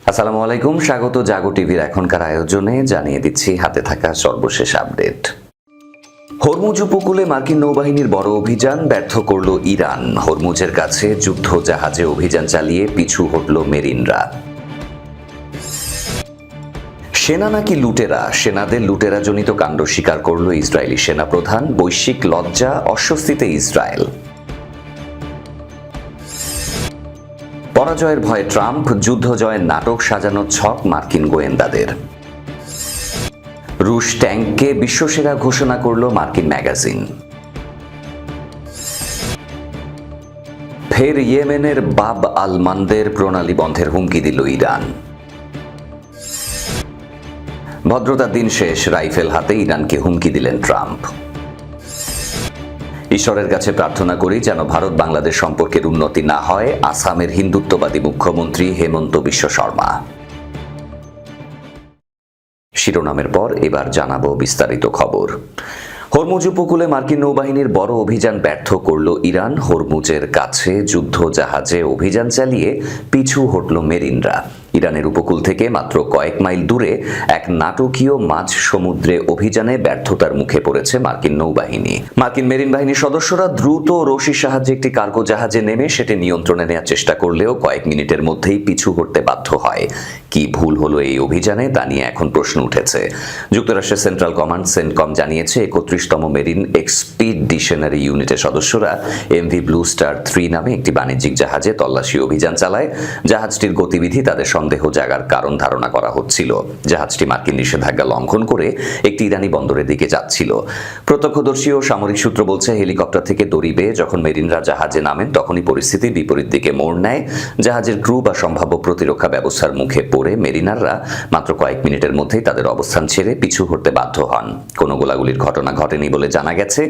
আসসালামু আলাইকুম, স্বাগত জাগো টিভির এখনকার আয়োজনে। জানিয়ে দিচ্ছি হাতে থাকা সর্বশেষ আপডেট। হরমুজ উপকূলে মার্কিন নৌবাহিনীর বড় অভিযান ব্যর্থ করল ইরান। হরমুজের কাছে যুদ্ধ জাহাজে অভিযান চালিয়ে পিছু হটল মেরিনরা। সেনা নাকি লুটেরা, সেনাদের লুটেরাজনিত কাণ্ড স্বীকার করল ইসরায়েলি সেনাপ্রধান। বৈশ্বিক লজ্জা, অস্বস্তিতে ইসরায়েল। পরাজয়ের ভয়ে ট্রাম্প, যুদ্ধ জয়ের নাটক সাজানোর ছক মার্কিন গোয়েন্দাদের। রুশ ট্যাঙ্ককে বিশ্বসেরা ঘোষণা করল মার্কিন ম্যাগাজিন। ফের ইয়েমেনের বাব আল মানদের প্রণালী বন্ধের হুমকি দিল ইরান। ভদ্রতার দিন শেষ, রাইফেল হাতে ইরানকে হুমকি দিলেন ট্রাম্প। ঈশ্বরের কাছে প্রার্থনা করি যেন ভারত বাংলাদেশ সম্পর্কের উন্নতি না হয়, আসামের হিন্দুত্ববাদী মুখ্যমন্ত্রী হেমন্ত বিশ্ব শর্মা। শিরোনামের পর এবার জানাবো বিস্তারিত খবর। হরমুজ উপকূলে মার্কিন নৌবাহিনীর বড় অভিযান ব্যর্থ করল ইরান। হরমুজের কাছে যুদ্ধ জাহাজে অভিযান চালিয়ে পিছু হটল মেরিনরা। ইরানের উপকূল থেকে মাত্র কয়েক মাইল দূরে এক নাটকীয় মাঝ সমুদ্রে অভিযানে ব্যর্থতার মুখে পড়েছে মার্কিন নৌবাহিনী। মার্কিন মেরিন বাহিনীর সদস্যরা দ্রুত রশির সাহায্যে একটি কার্গো জাহাজে নেমে সেটি নিয়ন্ত্রণে নেওয়ার চেষ্টা করলেও কয়েক মিনিটের মধ্যেই পিছু হটতে বাধ্য হয়। কি ভুল হলো এই অভিযানে, তা নিয়ে এখন প্রশ্ন উঠেছে। যুক্তরাষ্ট্রের সেন্ট্রাল কমান্ড সেন্টকম জানিয়েছে 31তম মেরিন এক্সপিডিশনারি ইউনিটের সদস্যরা এমভি ব্লু স্টার 3 নামে একটি বাণিজ্যিক জাহাজে তল্লাশি অভিযান চালায়। জাহাজটির গতিবিধি তাদের সন্দেহ জাগার কারণ ধারণা করা হচ্ছিল। জাহাজটি মার্কিন নিষেধাজ্ঞা লঙ্ঘন করে একটি ইরানি বন্দরের দিকে যাচ্ছিল। প্রত্যক্ষদর্শী ও সামরিক সূত্র বলছে, হেলিকপ্টার থেকে দড়ি বেয়ে যখন মেরিনরা জাহাজে নামেন তখনই পরিস্থিতি বিপরীত দিকে মোড় নেয়। জাহাজের ক্রু বা সম্ভাব্য প্রতিরক্ষা ব্যবস্থার মুখে পড়ে মেরিনাররা মাত্র কয়েক মিনিটের মধ্যেই তাদের অবস্থান ছেড়ে পিছু হটতে বাধ্য হন। কোনো গোলাগুলির ঘটনা ঘটেনি বলে জানা গেছে।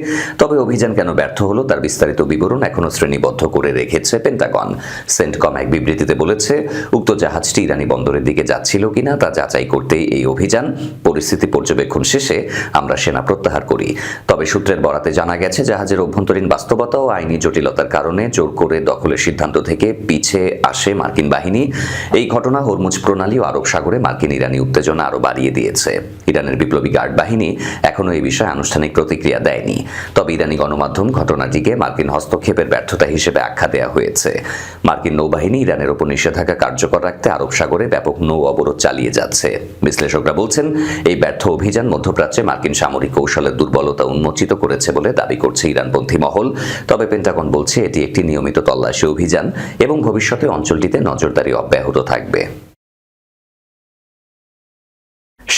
তবে অভিযান কেন ব্যর্থ হলো তার বিস্তারিত বিবরণ এখনো শ্রেণীবদ্ধ করে রেখেছে পেন্টাগন। সেন্টকম এক বিবৃতিতে বলেছে, উক্ত জাহাজটি ইরানি বন্দরের দিকে যাচ্ছিল কিনা তা যাচাই করতেই এই অভিযান। পরিস্থিতি পর্যবেক্ষণ শেষে আমরা সেনা প্রত্যাহার করি। তবে সূত্রের বরাতে জানা গেছে, জাহাজের অভ্যন্তরীণ বাস্তবতা ও আইনি জটিলতার কারণে জোর করে দখলের সিদ্ধান্ত থেকে পিছে আসে মার্কিন বাহিনী। এই ঘটনা হরমুজ প্রণালী ও আরব সাগরে মার্কিন ইরানি উত্তেজনা আরো বাড়িয়ে দিয়েছে। ইরানের বিপ্লবী গার্ড বাহিনী এখনো এই বিষয়ে আনুষ্ঠানিক প্রতিক্রিয়া দেয়নি। তবে ইরানি গণমাধ্যম ঘটনাটিকে মার্কিন হস্তক্ষেপের ব্যর্থতা হিসেবে আখ্যা দেওয়া হয়েছে। মার্কিন নৌবাহিনী ইরানের ওপর নিষেধাজ্ঞা কার্যকর রাখতে আরব সাগরে ব্যাপক নৌ অবরোধ চালিয়ে যাচ্ছে। বিশ্লেষকরা বলছেন, এই ব্যর্থ অভিযান মধ্যপ্রাচ্যে মার্কিন সামরিক কৌশলের দুর্বলতা উন্মোচিত করেছে বলে দাবি করছে ইরানপন্থী মহল। তবে পেন্টাগন বলছে এটি একটি নিয়মিত তল্লাশি অভিযান এবং ভবিষ্যতে অঞ্চলটিতে নজরদারি অব্যাহত থাকবে।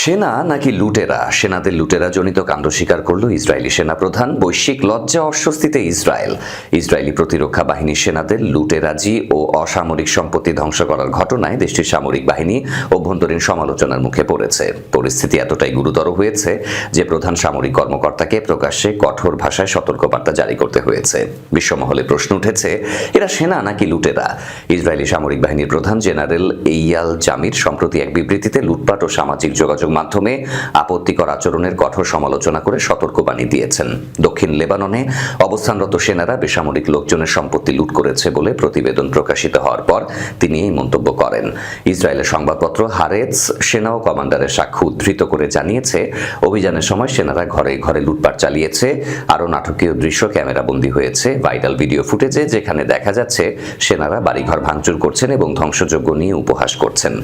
সেনা নাকি লুটেরা, সেনাদের লুটেরাজনিত কাণ্ড স্বীকার করল ইসরায়েলি সেনাপ্রধান। বৈশ্বিক লজ্জা, অস্বস্তিতে ইসরায়েল। ইসরায়েলি প্রতিরক্ষা বাহিনীর সেনাদের লুটেরাজি ও অসামরিক সম্পত্তি ধ্বংস করার ঘটনায় দেশটির সামরিক বাহিনী অভ্যন্তরীণ সমালোচনার মুখে পড়েছে। পরিস্থিতি এতটাই গুরুতর হয়েছে যে প্রধান সামরিক কর্মকর্তাকে প্রকাশ্যে কঠোর ভাষায় সতর্কবার্তা জারি করতে হয়েছে। বিশ্বমহলে প্রশ্ন উঠেছে, এরা সেনা নাকি লুটেরা? ইসরায়েলি সামরিক বাহিনীর প্রধান জেনারেল এইয়াল জামির সম্প্রতি এক বিবৃতিতে লুটপাট ও সামাজিক যোগাযোগ মাধ্যমে আপত্তিকর আচরণের কঠোর সমালোচনা করে সতর্কবাণী দিয়েছেন। দক্ষিণ লেবাননে অবস্থানরত সেনারা বেসামরিক লোকজনের সম্পত্তি লুট করেছে বলে প্রতিবেদন প্রকাশিত হওয়ার পর তিনি এই মন্তব্য করেন। ইসরায়েলের সংবাদপত্র হারেটস সেনা ও কমান্ডারের সাক্ষ্য উদ্ধৃত করে জানিয়েছে, অভিযানের সময় সেনারা ঘরে ঘরে লুটপাট চালিয়েছে। আরও নাটকীয় দৃশ্য ক্যামেরাবন্দী হয়েছে ভাইরাল ভিডিও ফুটেজে, যেখানে দেখা যাচ্ছে সেনারা বাড়িঘর ভাঙচুর করছেন এবং ধ্বংসযজ্ঞ নিয়ে উপহাস করছেন।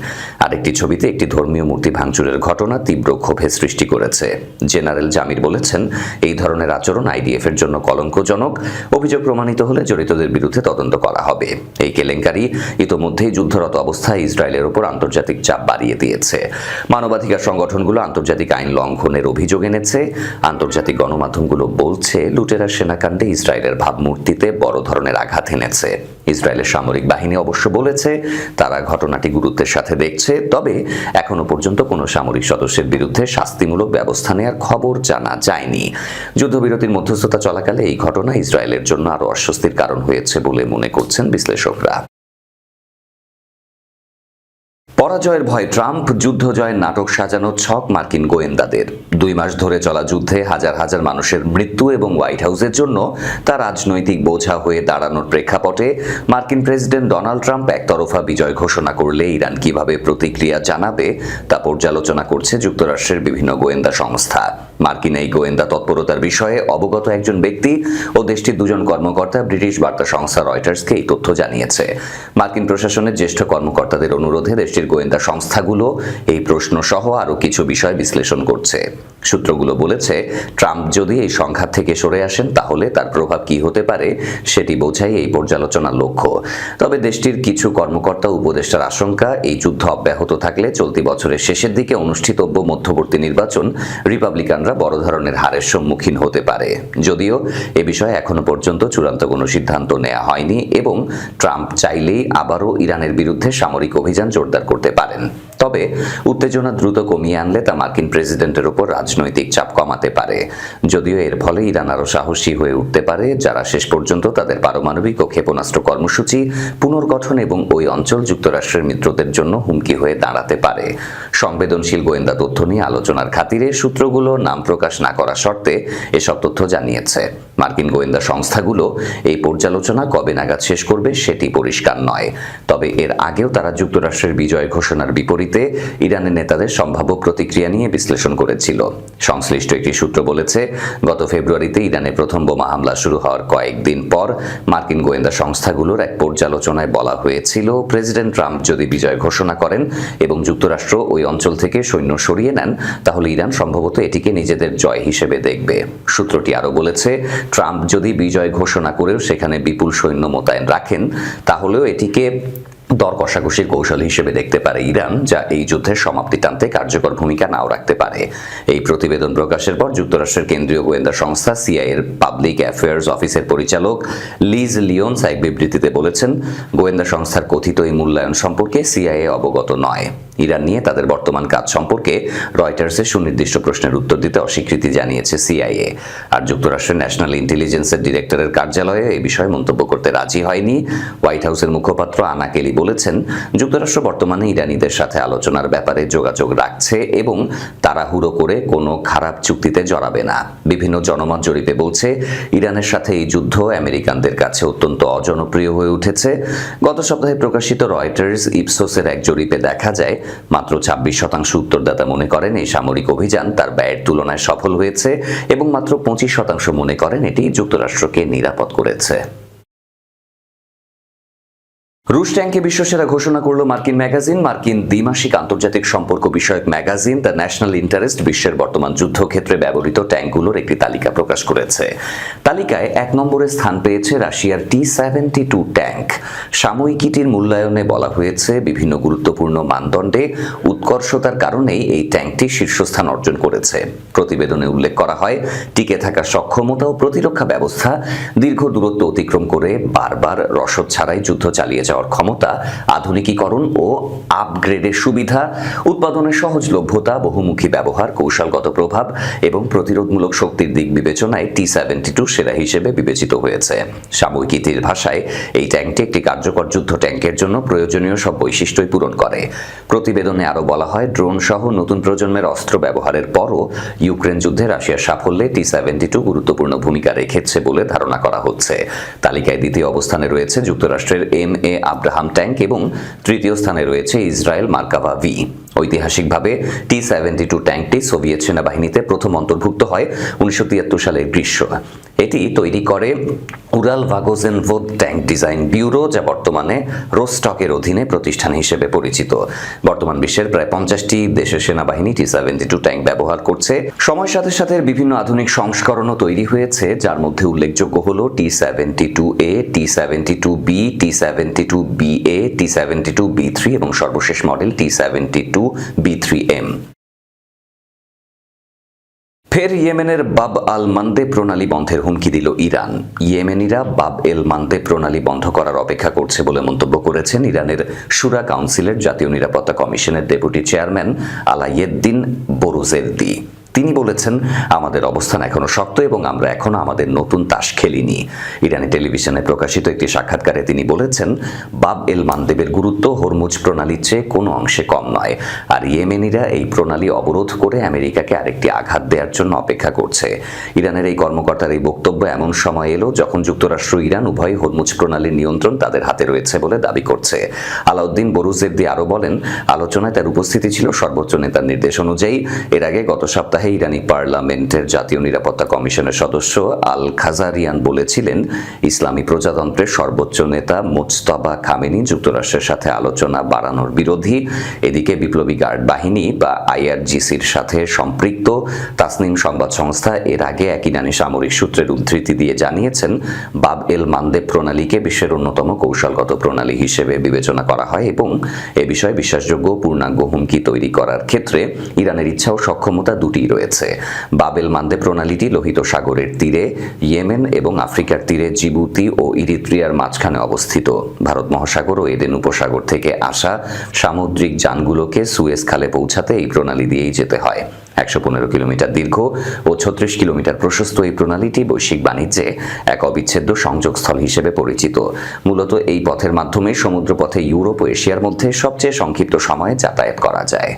আরেকটি ছবিতে একটি ধর্মীয় মূর্তি ভাঙচুরের ঘটনা তীব্র ক্ষোভের সৃষ্টি করেছে। জেনারেল জামির বলেছেন, এই ধরনের আচরণ আইডিএফ এর জন্য কলঙ্কজনক। অভিযোগ প্রমাণিত হলে জড়িতদের বিরুদ্ধে তদন্ত করা হবে। এই কেলেঙ্কারি ইতোমধ্যেই যুদ্ধরত অবস্থায় ইসরায়েলের উপর আন্তর্জাতিক চাপ বাড়িয়ে দিয়েছে। মানবাধিকার সংগঠনগুলো আন্তর্জাতিক আইন লঙ্ঘনের অভিযোগ এনেছে। আন্তর্জাতিক গণমাধ্যমগুলো বলছে, লুটেরা সেনাকাণ্ডে ইসরায়েলের ভাবমূর্তিতে বড় ধরনের আঘাত এনেছে। ইসরায়েলের সামরিক বাহিনী অবশ্য বলেছে তারা ঘটনাটি গুরুত্বের সাথে দেখছে, তবে এখনো পর্যন্ত কোনো সামরিক সদস্যের বিরুদ্ধে শাস্তিমূলক ব্যবস্থা নেওয়ার খবর জানা যায়নি। যুদ্ধবিরতির মধ্যস্থতা চলাকালে এই ঘটনা ইসরায়েলের জন্য আরও অস্বস্তির কারণ হয়েছে বলে মনে করছেন বিশ্লেষকরা। পরাজয়ের ভয় ট্রাম্প, যুদ্ধ জয়ের নাটক সাজানোর ছক মার্কিন গোয়েন্দাদের। 2 মাস ধরে চলা যুদ্ধে হাজার হাজার মানুষের মৃত্যু এবং হোয়াইট হাউসের জন্য তা রাজনৈতিক বোঝা হয়ে দাঁড়ানোর প্রেক্ষাপটে মার্কিন প্রেসিডেন্ট ডোনাল্ড ট্রাম্প একতরফা বিজয় ঘোষণা করলে ইরান কিভাবে প্রতিক্রিয়া জানাবে তা পর্যালোচনা করছে যুক্তরাষ্ট্রের বিভিন্ন গোয়েন্দা সংস্থা। মার্কিন এই গোয়েন্দা তৎপরতার বিষয়ে অবগত একজন ব্যক্তি ও দেশটির 2 জন কর্মকর্তা ব্রিটিশ বার্তা সংস্থা রয়টার্সকে এই তথ্য জানিয়েছে। মার্কিন প্রশাসনের জ্যেষ্ঠ কর্মকর্তাদের অনুরোধে দেশটির গোয়েন্দা সংস্থাগুলো এই প্রশ্ন সহ আরও কিছু বিষয় বিশ্লেষণ করছে। সূত্রগুলো বলেছে, ট্রাম্প যদি এই সংঘাত থেকে সরে আসেন তাহলে তার প্রভাব কি হতে পারে সেটি বোঝাই এই পর্যালোচনার লক্ষ্য। তবে দেশটির কিছু কর্মকর্তা উপদেষ্টার আশঙ্কা, এই যুদ্ধ অব্যাহত থাকলে চলতি বছরের শেষের দিকে অনুষ্ঠিতব্য মধ্যবর্তী নির্বাচন রিপাবলিকানরা বড় ধরনের হারের সম্মুখীন হতে পারে। যদিও এ বিষয়ে এখনো পর্যন্ত চূড়ান্ত কোনো সিদ্ধান্ত নেওয়া হয়নি এবং ট্রাম্প চাইলেই আবারও ইরানের বিরুদ্ধে সামরিক অভিযান জোরদার করতে পারেন। তবে উত্তেজনা দ্রুত কমিয়ে আনলে তা মার্কিন প্রেসিডেন্টের উপর রাজনৈতিক চাপ কমাতে পারে। যদিও এর ফলে ইরান আরও সাহসী হয়ে উঠতে পারে, যারা শেষ পর্যন্ত তাদের পারমাণবিক ও ক্ষেপণাস্ত্র কর্মসূচি পুনর্গঠন এবং ওই অঞ্চল যুক্তরাষ্ট্রের মিত্রদের জন্য হুমকি হয়ে দাঁড়াতে পারে। সংবেদনশীল গোয়েন্দা তথ্য নিয়ে আলোচনার খাতিরে সূত্রগুলো নাম প্রকাশ না করা শর্তে এসব তথ্য জানিয়েছে। মার্কিন গোয়েন্দা সংস্থাগুলো এই পর্যালোচনা কবে নাগাদ শেষ করবে সেটি পরিষ্কার নয়। তবে এর আগেও তারা যুক্তরাষ্ট্রের বিজয় ঘোষণার বিপরীতে ইরানের নেতাদের সম্ভাব্য প্রতিক্রিয়া নিয়ে বিশ্লেষণ করেছিল। সংশ্লিষ্ট একটি সূত্র বলেছে, গত ফেব্রুয়ারিতে ইরানে প্রথম বোমা হামলা শুরু হওয়ার কয়েকদিন পর মার্কিন গোয়েন্দা সংস্থাগুলোর এক পর্যালোচনায় বলা হয়েছিল, প্রেসিডেন্ট ট্রাম্প যদি বিজয় ঘোষণা করেন এবং যুক্তরাষ্ট্র ওই অঞ্চল থেকে সৈন্য সরিয়ে নেন তাহলে ইরান সম্ভবত এটিকে নিজেদের জয় হিসেবে দেখবে। সূত্রটি আরও বলেছে, ট্রাম্প যদি বিজয় ঘোষণা করেও সেখানে বিপুল সৈন্য মোতায়েন রাখেন তাহলেও এটিকে দর কষাকষির কৌশল হিসেবে দেখতে পারে ইরান, যা এই যুদ্ধের সমাপ্তি টানতে কার্যকর ভূমিকা নাও রাখতে পারে। এই প্রতিবেদন প্রকাশের পর যুক্তরাষ্ট্রের কেন্দ্রীয় গোয়েন্দা সংস্থা সিআইএর পাবলিক অ্যাফেয়ার্স অফিসের পরিচালক লিজ লিওনস এক বিবৃতিতে বলেছেন, গোয়েন্দা সংস্থার কথিত এই মূল্যায়ন সম্পর্কে সিআইএ অবগত নয়। ইরান নিয়ে তাদের বর্তমান কাজ সম্পর্কে রয়টার্সের সুনির্দিষ্ট প্রশ্নের উত্তর দিতে অস্বীকৃতি জানিয়েছে সিআইএ। আর যুক্তরাষ্ট্রের ন্যাশনাল ইন্টেলিজেন্সের ডিরেক্টরের কার্যালয়ে এই বিষয়ে মন্তব্য করতে রাজি হয়নি। হোয়াইট হাউসের মুখপাত্র আনা কেলি বলেছেন, যুক্তরাষ্ট্র বর্তমানে ইরানিদের সাথে আলোচনার ব্যাপারে যোগাযোগ রাখছে এবং তাড়াহুড়ো করে কোনো খারাপ চুক্তিতে জড়াবে না। বিভিন্ন জনমত জরিপে বলছে, ইরানের সাথে এই যুদ্ধ আমেরিকানদের কাছে অত্যন্ত অজনপ্রিয় হয়ে উঠেছে। গত সপ্তাহে প্রকাশিত রয়টার্স ইপসোসের এক জরিপে দেখা যায়, মাত্র 26% উত্তরদাতা মনে করেন এই সামরিক অভিযান তার ব্যয়ের তুলনায় সফল হয়েছে এবং মাত্র 25% মনে করেন এটি যুক্তরাষ্ট্রকে নিরাপদ করেছে। রুশ ট্যাঙ্কে বিশ্বসেরা ঘোষণা করল মার্কিন ম্যাগাজিন। মার্কিন দ্বিমাসিক আন্তর্জাতিক সম্পর্ক বিষয়ক ম্যাগাজিন দ্য ন্যাশনাল ইন্টারেস্ট বিশ্বের বর্তমান যুদ্ধক্ষেত্রে ব্যবহৃত ট্যাঙ্কগুলোর একটি তালিকা প্রকাশ করেছে। তালিকায় 1 নম্বরে স্থান পেয়েছে রাশিয়ার T-72 ট্যাঙ্ক। সাময়িকীটির মূল্যায়নে বলা হয়েছে, বিভিন্ন গুরুত্বপূর্ণ মানদণ্ডে উৎকর্ষতার কারণেই এই ট্যাঙ্কটি শীর্ষস্থান অর্জন করেছে। প্রতিবেদনে উল্লেখ করা হয়, টিকে থাকার সক্ষমতা ও প্রতিরক্ষা ব্যবস্থা, দীর্ঘ দূরত্ব অতিক্রম করে বারবার রসদ ছাড়াই যুদ্ধ চালিয়ে যাওয়ার ক্ষমতা, আধুনিকীকরণ ও আপগ্রেডের সুবিধা, উৎপাদনের সহজলভ্যতা, বহুমুখী ব্যবহার, কৌশলগত প্রভাব এবং প্রতিরোধমূলক শক্তির দিক বিবেচনায় T-72 সেরা হিসেবে বিবেচিত হয়েছে। সাময়িকীটির ভাষায়, এই ট্যাঙ্কটি একটি কার্যকর যুদ্ধ ট্যাঙ্কের জন্য প্রয়োজনীয় সব বৈশিষ্ট্যই পূরণ করে। প্রতিবেদনে আরও বলা হয়, ড্রোন সহ নতুন প্রজন্মের অস্ত্র ব্যবহারের পরও ইউক্রেন যুদ্ধে রাশিয়ার সাফল্যে T-72 গুরুত্বপূর্ণ ভূমিকা রেখেছে বলে ধারণা করা হচ্ছে। তালিকায় দ্বিতীয় অবস্থানে রয়েছে যুক্তরাষ্ট্রের MA আব্রাহাম ট্যাঙ্ক এবং তৃতীয় স্থানে রয়েছে ইসরায়েল মার্কাভা V। ঐতিহাসিকভাবে T-72 ট্যাঙ্কটি সোভিয়েত সেনাবাহিনীতে প্রথম অন্তর্ভুক্ত হয় 1973 সালের গ্রীষ্মে। এটি তৈরি করে উরাল ভাগোজেনভোদ ট্যাঙ্ক ডিজাইন ব্যুরো, যা বর্তমানে রোস্টকের অধীনে প্রতিষ্ঠান হিসেবে পরিচিত। বর্তমান বিশ্বের প্রায় 50টি দেশের সেনাবাহিনী T-72 ট্যাঙ্ক ব্যবহার করছে। সময়ের সাথে সাথে বিভিন্ন আধুনিক সংস্করণও তৈরি হয়েছে, যার মধ্যে উল্লেখযোগ্য হল T-72A, T-72B, T-72BA, T-72B3 এবং সর্বশেষ মডেল T-72B3M। ফের ইয়েমেনের বাব আল মান্দে প্রণালী বন্ধের হুমকি দিল ইরান। ইয়েমেনিরা বাব এল মান্দে প্রণালী বন্ধ করার অপেক্ষা করছে বলে মন্তব্য করেছেন ইরানের শুরা কাউন্সিলের জাতীয় নিরাপত্তা কমিশনের ডেপুটি চেয়ারম্যান আলাইয়েদ্দিন বোরুজের্দি। তিনি বলেছেন, আমাদের অবস্থান এখনো শক্ত এবং আমরা এখনো আমাদের নতুন তাস খেলিনি। ইরানি টেলিভিশনে প্রকাশিত একটি সাক্ষাৎকারে তিনি বলেছেন, বাব এল মানদেবের গুরুত্ব হরমুজ প্রণালীর চেয়ে কোনো অংশে কম নয়, আর ইয়েমেনিরা এই প্রণালী অবরোধ করে আমেরিকাকে আরেকটি আঘাত দেওয়ার জন্য অপেক্ষা করছে। ইরানের এই কর্মকর্তার এই বক্তব্য এমন সময় এলো যখন যুক্তরাষ্ট্র ইরান উভয় হরমুজ প্রণালীর নিয়ন্ত্রণ তাদের হাতে রয়েছে বলে দাবি করছে। আলাউদ্দিন বরুজের্দি আরও বলেন, আলোচনায় তার উপস্থিতি ছিল সর্বোচ্চ নেতার নির্দেশ অনুযায়ী। এর আগে গত সপ্তাহে ইরানি পার্লামেন্টের জাতীয় নিরাপত্তা কমিশনের সদস্য আল খাজারিয়ান বলেছিলেন, ইসলামী প্রজাতন্ত্রের সর্বোচ্চ নেতা মুজতবা খামেনি যুক্তরাষ্ট্রের সাথে আলোচনা বাড়ানোর বিরোধী। এদিকে বিপ্লবী গার্ড বাহিনী বা আইআরজিসির সাথে সম্পৃক্ত তাসনিম সংবাদ সংস্থা এর আগে এক ইরানি সামরিক সূত্রের উদ্ধৃতি দিয়ে জানিয়েছেন, বাব এল মানদেব প্রণালীকে বিশ্বের অন্যতম কৌশলগত প্রণালী হিসেবে বিবেচনা করা হয় এবং এ বিষয়ে বিশ্বাসযোগ্য পূর্ণাঙ্গ হুমকি তৈরি করার ক্ষেত্রে ইরানের ইচ্ছা ও সক্ষমতা দুটিই রয়েছে। বাব এল মানদেব প্রণালীটি লোহিত সাগরের তীরে, ইয়েমেন এবং আফ্রিকার তীরে জিবুতি ও ইরিত্রিয়ার মাঝখানে অবস্থিত। ভারত মহাসাগর ও এডেন উপসাগর থেকে আসা সামুদ্রিক যানগুলোকে সুয়েজ খালে পৌঁছাতে এই প্রণালী দিয়েই যেতে হয়। 115 কিলোমিটার দীর্ঘ ও 36 কিলোমিটার প্রশস্ত এই প্রণালীটি বৈশ্বিক বাণিজ্যে এক অবিচ্ছেদ্য সংযোগস্থল হিসেবে পরিচিত। মূলত এই পথের মাধ্যমে সমুদ্রপথে ইউরোপ ও এশিয়ার মধ্যে সবচেয়ে সংক্ষিপ্ত সময়ে যাতায়াত করা যায়।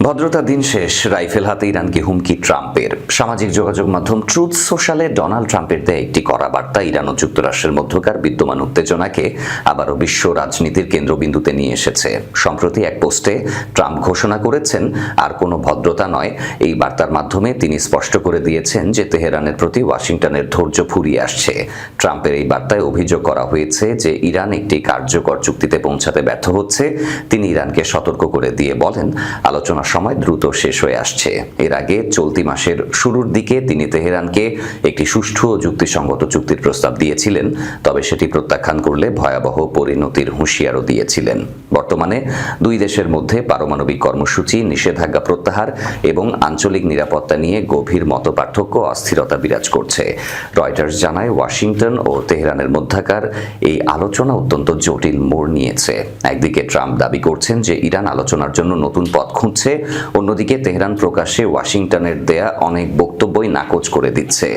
ভদ্রতা দিন শেষ, রাইফেল হাতে ইরানকে হুমকি ট্রাম্পের। সামাজিক যোগাযোগ মাধ্যম ট্রুথ সোশ্যালে ডোনাল্ড ট্রাম্পের দেয়া একটি কড়া বার্তা ইরান ও যুক্তরাষ্ট্রের মধ্যকার বিদ্যমান উত্তেজনাকে আবারও বিশ্ব রাজনীতির কেন্দ্রবিন্দুতে নিয়ে এসেছে। সম্প্রতি এক পোস্টে ট্রাম্প ঘোষণা করেছেন, আর কোনো ভদ্রতা নয়। এই বার্তার মাধ্যমে তিনি স্পষ্ট করে দিয়েছেন যে তেহরানের প্রতি ওয়াশিংটনের ধৈর্য ফুরিয়ে আসছে। ট্রাম্পের এই বার্তায় অভিযোগ করা হয়েছে যে ইরান একটি কার্যকর চুক্তিতে পৌঁছাতে ব্যর্থ হচ্ছে। তিনি ইরানকে সতর্ক করে দিয়ে বলেন, আলোচনা সময় দ্রুত শেষ হয়ে আসছে। এর আগে চলতি মাসের শুরুর দিকে তিনি তেহরানকে একটি সুষ্ঠু ও যুক্তিসঙ্গত চুক্তির প্রস্তাব দিয়েছিলেন, তবে সেটি প্রত্যাখ্যান করলে ভয়াবহ পরিণতির হুঁশিয়ারও দিয়েছিলেন। বর্তমানে দুই দেশের মধ্যে পারমাণবিক কর্মসূচি, নিষেধাজ্ঞা প্রত্যাহার এবং আঞ্চলিক নিরাপত্তা নিয়ে গভীর মতপার্থক্য ও অস্থিরতা বিরাজ করছে। রয়টার্স জানায়, ওয়াশিংটন ও তেহরানের মধ্যকার এই আলোচনা অত্যন্ত জটিল মোড় নিয়েছে। একদিকে ট্রাম্প দাবি করছেন যে ইরান আলোচনার জন্য নতুন পথ খুঁজছে, অন্যদিকে তেহরান প্রকাশ্যে ওয়াশিংটনের দেয়া অনেক বক্তব্যই নাকচ করে দিচ্ছে।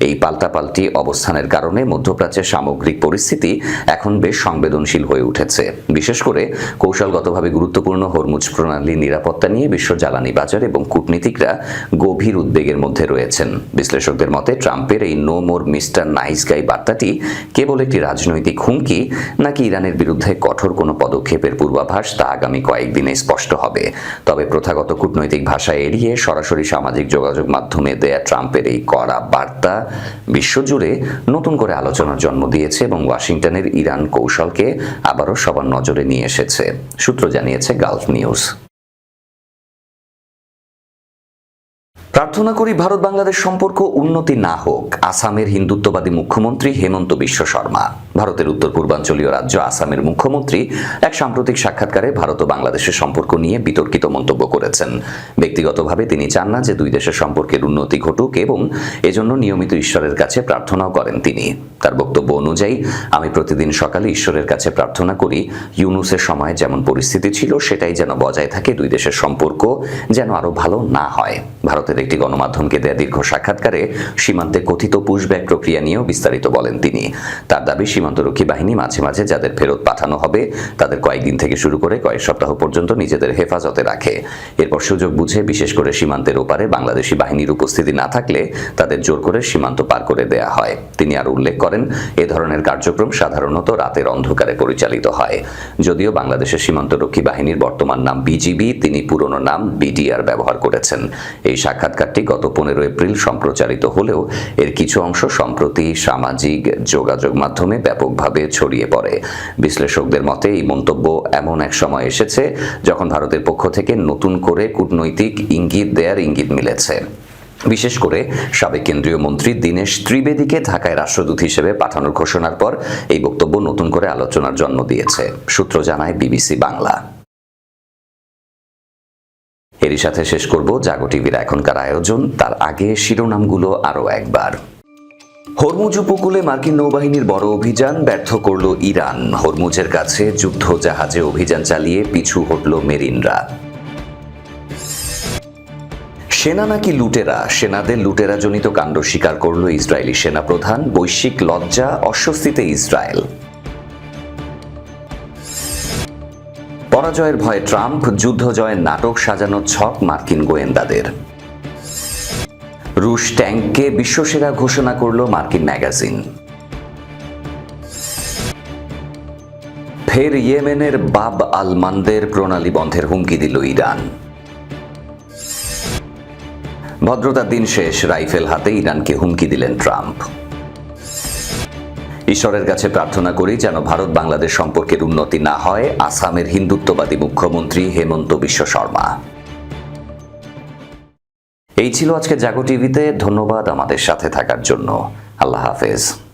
এই পাল্টাপাল্টি অবস্থানের কারণে মধ্যপ্রাচ্যের সামগ্রিক পরিস্থিতি এখন বেশ সংবেদনশীল হয়ে উঠেছে। বিশেষ করে কৌশলগতভাবে গুরুত্বপূর্ণ হরমুজ প্রণালীর নিরাপত্তা নিয়ে বিশ্ব জ্বালানি বাজার এবং কূটনীতিকরা গভীর উদ্বেগের মধ্যে রয়েছেন। বিশ্লেষকদের মতে ট্রাম্পের এই no more mister nice guy বার্তাটি কেবল একটি রাজনৈতিক হুমকি নাকি ইরানের বিরুদ্ধে কঠোর কোনো পদক্ষেপের পূর্বাভাস, তা আগামী কয়েকদিনে স্পষ্ট হবে। তবে প্রথাগত কূটনৈতিক ভাষা এড়িয়ে সরাসরি সামাজিক যোগাযোগ মাধ্যমে দেয়া ট্রাম্পের এই কড়া বার্তা বিশ্বজুড়ে নতুন করে আলোচনার জন্ম দিয়েছে এবং ওয়াশিংটনের ইরান কৌশলকে আবারও সবার নজরে নিয়ে এসেছে, সূত্র জানিয়েছে গালফ নিউজ। প্রার্থনা করি ভারত বাংলাদেশ সম্পর্ক উন্নতি না হোক, আসামের হিন্দুত্ববাদী মুখ্যমন্ত্রী হেমন্ত বিশ্ব শর্মা। ভারতের উত্তর পূর্বাঞ্চলীয় রাজ্য আসামের মুখ্যমন্ত্রী এক সাম্প্রতিক সাক্ষাৎকারে ভারত ও বাংলাদেশের সম্পর্ক নিয়ে বিতর্কিত মন্তব্য করেছেন। ব্যক্তিগতভাবে তিনি চান না যে দুই দেশের সম্পর্কের উন্নতি ঘটুক এবং এজন্য নিয়মিত ঈশ্বরের কাছে প্রার্থনাও করেন তিনি। তার বক্তব্য অনুযায়ী, আমি প্রতিদিন সকালে ঈশ্বরের কাছে প্রার্থনা করি ইউনুসের সময় যেমন পরিস্থিতি ছিল সেটাই যেন বজায় থাকে, দুই দেশের সম্পর্ক যেন আরো ভালো না হয়। ভারতের একটি গণমাধ্যমকে দেয়া দীর্ঘ সাক্ষাৎকারে সীমান্তে কথিত পুশব্যাক প্রক্রিয়া নিয়েও বিস্তারিত বলেন তিনি। তার দাবি, সীমান্তরক্ষী বাহিনী মাঝে মাঝে যাদের ফেরত পাঠানো হবে তাদের কয়েকদিন থেকে শুরু করে কয়েক সপ্তাহ পর্যন্ত নিজেদের হেফাজতে রাখে। এরপর সুযোগ বুঝে, বিশেষ করে সীমান্তের ওপারে বাংলাদেশি বাহিনীর উপস্থিতি না থাকলে তাদের জোর করে সীমান্ত পার করে দেয়া হয়। তিনি আরো উল্লেখ করেন, এ ধরনের কার্যক্রম সাধারণত রাতের অন্ধকারে পরিচালিত হয়। যদিও বাংলাদেশের সীমান্তরক্ষী বাহিনীর বর্তমান নাম বিজিবি, তিনি পুরনো নাম বিডিআর ব্যবহার করেছেন। এই সাক্ষাৎকারটি গত 15 এপ্রিল সম্প্রচারিত হলেও এর কিছু অংশ সম্প্রতি সামাজিক যোগাযোগ মাধ্যমে ব্যাপকভাবে ছড়িয়ে পড়ে। বিশ্লেষকদের মতে এই মন্তব্য এমন এক সময় এসেছে যখন ভারতের পক্ষ থেকে নতুন করে কূটনৈতিক ইঙ্গিত দেয়ার ইঙ্গিত মিলেছে। বিশেষ করে সাবেক কেন্দ্রীয় মন্ত্রী দীনেশ ত্রিবেদীকে ঢাকায় রাষ্ট্রদূত হিসেবে পাঠানোর ঘোষণার পর এই বক্তব্য নতুন করে আলোচনার জন্ম দিয়েছে, সূত্র জানায় বিবিসি বাংলা। এরই সাথে শেষ করব জাগো টিভির এখনকার আয়োজন। তার আগে শিরোনামগুলো আরও একবার। হরমুজ উপকূলে মার্কিন নৌবাহিনীর বড় অভিযান ব্যর্থ করল ইরান। হরমুজের কাছে যুদ্ধ জাহাজে অভিযান চালিয়ে পিছু হটল মেরিনরা। সেনা নাকি লুটেরা, সেনাদের লুটেরাজনিত কাণ্ড স্বীকার করল ইসরায়েলি সেনাপ্রধান। বৈশ্বিক লজ্জা, অস্বস্তিতে ইসরায়েল। পরাজয়ের ভয়ে ট্রাম্প, যুদ্ধ জয়ের নাটক সাজানোর ছক মার্কিন গোয়েন্দাদের। রুশ ট্যাঙ্ককে বিশ্বসেরা ঘোষণা করল মার্কিন ম্যাগাজিন। ফের ইয়েমেনের বাব আল মানদের প্রণালী বন্ধের হুমকি দিল ইরান। ভদ্রতার দিন শেষ, রাইফেল হাতে ইরানকে হুমকি দিলেন ট্রাম্প। ঈশ্বরের কাছে প্রার্থনা করি যেন ভারত বাংলাদেশ সম্পর্কের উন্নতি না হয়, আসামের হিন্দুত্ববাদী মুখ্যমন্ত্রী হেমন্ত বিশ্ব শর্মা। এই ছিল আজকে জাগো টিভিতে। ধন্যবাদ আমাদের সাথে থাকার জন্য। আল্লাহ হাফেজ।